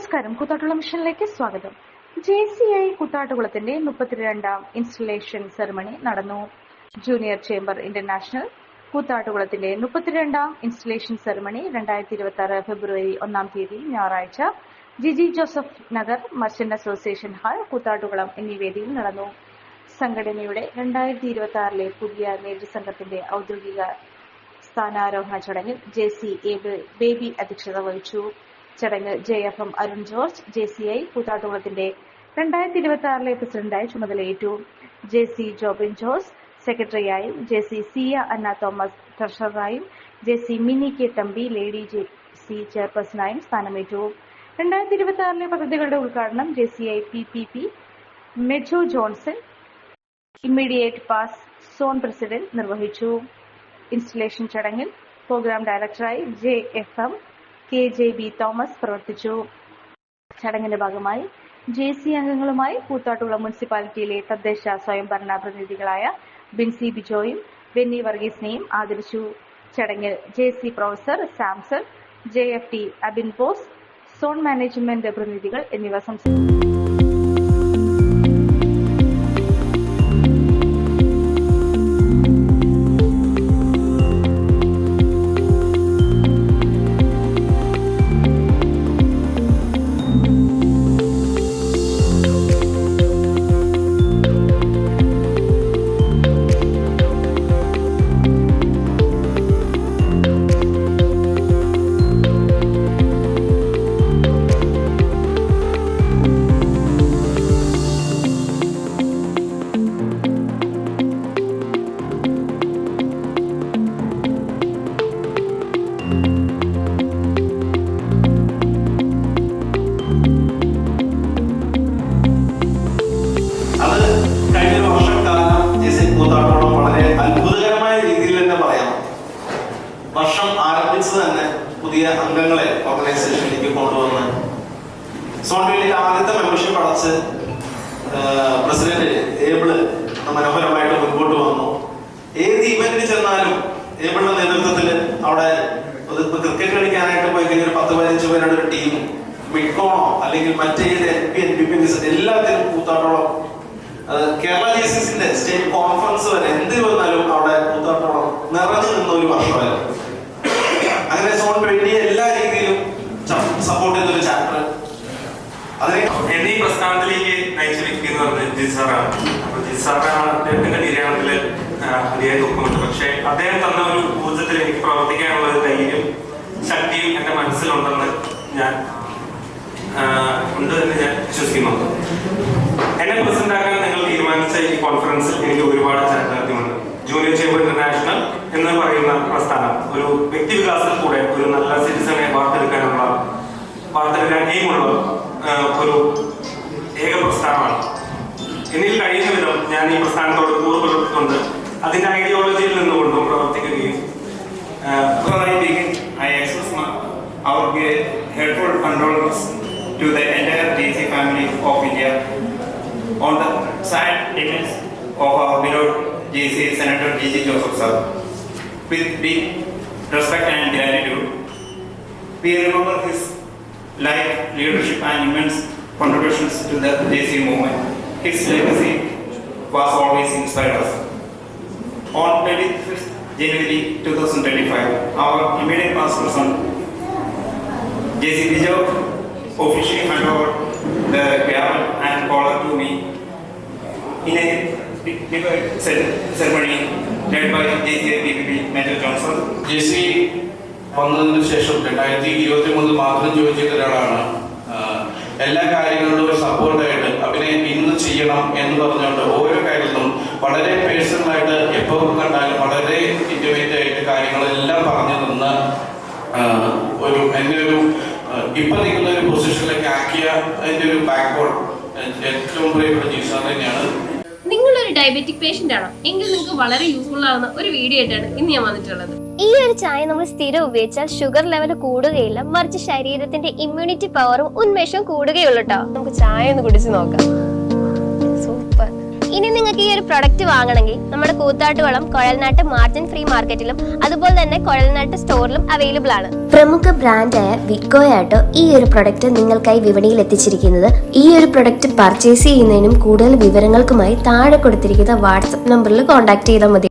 നമസ്കാരം, കൂത്താട്ടുകുളം മിഷനിലേക്ക് സ്വാഗതം. JCI കൂത്താട്ടുകുളത്തിന്റെ 32ാം ഇൻസ്റ്റലേഷൻ സെറമണി നടന്നു. ജൂനിയർ ചേംബർ ഇന്റർനാഷണൽ കൂത്താട്ടുകുളത്തിന്റെ 32ാം ഇൻസ്റ്റലേഷൻ സെറമണി 2026 ഫെബ്രുവരി 1-ാം തീയതി ഞായറാഴ്ച Jiji Joseph Nagar merchant association hall Koothattukulam എന്നീ വേദിയിൽ നടന്നു. സംഘടനയുടെ 2026 പുതിയ നേതൃസംഘത്തിന്റെ ഔദ്യോഗിക സ്ഥാനാരോഹണ ചടങ്ങിൽ JC ബേബി അധ്യക്ഷത വഹിച്ചു. ചടങ്ങിൽ JFM അരുൺ ജോർജ് JCI കൂത്താട്ടുകുളത്തിന്റെ 2026 പ്രസിഡന്റായി ചുമതലയേറ്റു. JC ജോബിൻ ജോസ് സെക്രട്ടറിയായും JC സിയ അന്ന തോമസ് ട്രഷററായും JC Mini K Thampi lady JC ചെയർപേഴ്സണായും സ്ഥാനമേറ്റു. 2026 പദ്ധതികളുടെ ഉദ്ഘാടനം JCI PPP Mejo Johnson immediate past zone president നിർവഹിച്ചു. ഇൻസ്റ്റലേഷൻ ചടങ്ങിൽ പ്രോഗ്രാം ഡയറക്ടറായി JFM KJB തോമസ് പ്രവർത്തിച്ചു. ചടങ്ങിന്റെ ഭാഗമായി JC അംഗങ്ങളുമായി കൂത്താട്ടുകുളം മുനിസിപ്പാലിറ്റിയിലെ തദ്ദേശ സ്വയംഭരണ പ്രതിനിധികളായ ബിൻസി ബിജോയും ബെന്നി വർഗീസിനെയും ആദരിച്ചു. ചടങ്ങിൽ JC professor Samson, JFT Abin boss, zone management പ്രതിനിധികൾ എന്നിവർ സംസാരിച്ചു. വർഷം ആരംഭിച്ചത് തന്നെ പുതിയ അംഗങ്ങളെ ഓർഗനൈസേഷനിലേക്ക് കൊണ്ടുവന്ന് സോൺ വേലിയിൽ ആദ്യത്തെ മെമ്പർഷിപ്പ് അടച്ച് പ്രസിഡന്റ് ഏബിള് മനോഹരമായിട്ട് മുൻപോട്ട് വന്നു. ഏത് ഇവന്റിന് ചെന്നാലും ഏബിളിന്റെ നേതൃത്വത്തിൽ അവിടെ ക്രിക്കറ്റ് കളിക്കാനായിട്ട് പോയി കഴിഞ്ഞാൽ 10-15 പേരുടെ ഒരു ടീം മിഡ്കോണോ അല്ലെങ്കിൽ മറ്റേത് NPP എല്ലാത്തിനും കൂത്താട്ടോളം കേരള JCCന്റെ സ്റ്റേറ്റ് കോൺഫറൻസ് വരെ എന്ത് വന്നാലും അവിടെ കൂത്താട്ടോളം നിറഞ്ഞു നിന്ന ഒരു വർഷമായിരുന്നു. അങ്ങനെ സോൺ വേണ്ടി എല്ലാ രീതിയിലും സപ്പോർട്ട് ചെയ്തൊരു ചാപ്റ്റർ അതിനെ എന്നീ പ്രസ്ഥാനത്തിലേക്ക് നയിച്ചു വെക്കുന്നത് ജിസാറാണ്. അപ്പൊ ജിസാറാണ് അദ്ദേഹത്തിന്റെ നിര്യാണത്തില് അതിയായ ദുഃഖമുണ്ട്. പക്ഷെ അദ്ദേഹം തന്ന ഒരു ഊർജ്ജത്തിൽ എനിക്ക് പ്രവർത്തിക്കാനുള്ള ഒരു ധൈര്യം ശക്തിയും എന്റെ മനസ്സിലുണ്ടെന്ന് ഞാൻ വിശ്വസിക്കുന്നുണ്ട്. എന്നെ പ്രസിഡന്റ് ആക്കാൻ നിങ്ങൾ തീരുമാനിച്ച ഈ കോൺഫറൻസിൽ എനിക്ക് ഒരുപാട് ചാരിതാർത്ഥ്യമുണ്ട്. ജൂനിയർ ചേംബർ ഇന്റർനാഷണൽ എന്ന് പറയുന്ന പ്രസ്ഥാനം ഒരു വ്യക്തിവികാസത്തിൽ കൂടെ ഒരു നല്ല സിറ്റിസനെ വാർത്തെടുക്കാൻ എയിമുള്ള ഒരു ഏക പ്രസ്ഥാനമാണ്. എന്നിൽ കഴിയുന്ന വിധം ഞാൻ ഈ പ്രസ്ഥാനത്തോട് കൂറുപുലർത്തിക്കൊണ്ട് അതിന്റെ ഐഡിയോളജിയിൽ നിന്നുകൊണ്ടും പ്രവർത്തിക്കുകയും I express our heartfelt condolences to the entire JC family of India on the sad demise of our beloved JC Senator JC Joseph sir. With deep respect and gratitude, we remember his life, leadership and immense contributions to the JC movement. His legacy was always inspired us. On 25th January 2025, our immediate past person JC Bijo officially handed over the gavel and collar to me in a divine ceremony led by JCI PPP Major Johnson. JC വന്നതിന് ശേഷം 2023 മാത്രം ചോദിച്ച ഒരാളാണ്. എല്ലാ കാര്യങ്ങളിലും സപ്പോർട്ടായിട്ട് അവനെ ഇന്ന് ചെയ്യണം എന്ന് പറഞ്ഞുകൊണ്ട് ഓരോ കാര്യത്തിലും വളരെ പേഴ്സണലായിട്ട് എപ്പോൾ കണ്ടാലും വളരെ ഇന്റിമേറ്റ് ആയിട്ട് കാര്യങ്ങളെല്ലാം പറഞ്ഞു തന്ന് എൻ്റെ ഒരു ഇപ്പൊ നിൽക്കുന്ന ഒരു പൊസിഷനിലേക്ക് ആക്കിയ അതിന്റെ ഒരു ബാക്ക് ബോൺ ഏറ്റവും പ്രിയപ്പെട്ട ജീസാർ തന്നെയാണ്. നിങ്ങളൊരു ഡയബറ്റിക് പേഷ്യന്റ് ആണോ എങ്കിൽ നിങ്ങൾക്ക് വളരെ യൂസ്ഫുൾ ആവുന്ന ഒരു വീഡിയോ ആയിട്ടാണ് ഇന്ന് ഞാൻ വന്നിട്ടുള്ളത്. ഈ ഒരു ചായ നമ്മൾ സ്ഥിരം ഉപയോഗിച്ചാൽ ഷുഗർ ലെവൽ കൂടുകയില്ല, മറിച്ച് ശരീരത്തിന്റെ ഇമ്മ്യൂണിറ്റി പവറും ഉന്മേഷവും കൂടുകയുള്ളൂ കേട്ടോ. നമുക്ക് ചായ ഒന്ന് കുടിച്ച് നോക്കാം. സൂപ്പർ. ഇനി നിങ്ങൾക്ക് ഈ ഒരു പ്രൊഡക്റ്റ് വാങ്ങണമെങ്കിൽ നമ്മുടെ കൂത്താട്ടുകുളം കുഴൽനാട്ട് മാർജിൻ ഫ്രീ മാർക്കറ്റിലും അതുപോലെ തന്നെ കുഴൽനാട്ട് സ്റ്റോറിലും അവൈലബിൾ ആണ്. പ്രമുഖ ബ്രാൻഡായ വിക്കോയാട്ടോ ഈ ഒരു പ്രൊഡക്റ്റ് നിങ്ങൾക്കായി വിപണിയിൽ എത്തിച്ചിരിക്കുന്നത്. ഈ ഒരു പ്രൊഡക്റ്റ് പർച്ചേസ് ചെയ്യുന്നതിനും കൂടുതൽ വിവരങ്ങൾക്കുമായി താഴെ കൊടുത്തിരിക്കുന്ന വാട്സ്ആപ്പ് നമ്പറിൽ കോൺടാക്ട് ചെയ്താൽ മതി.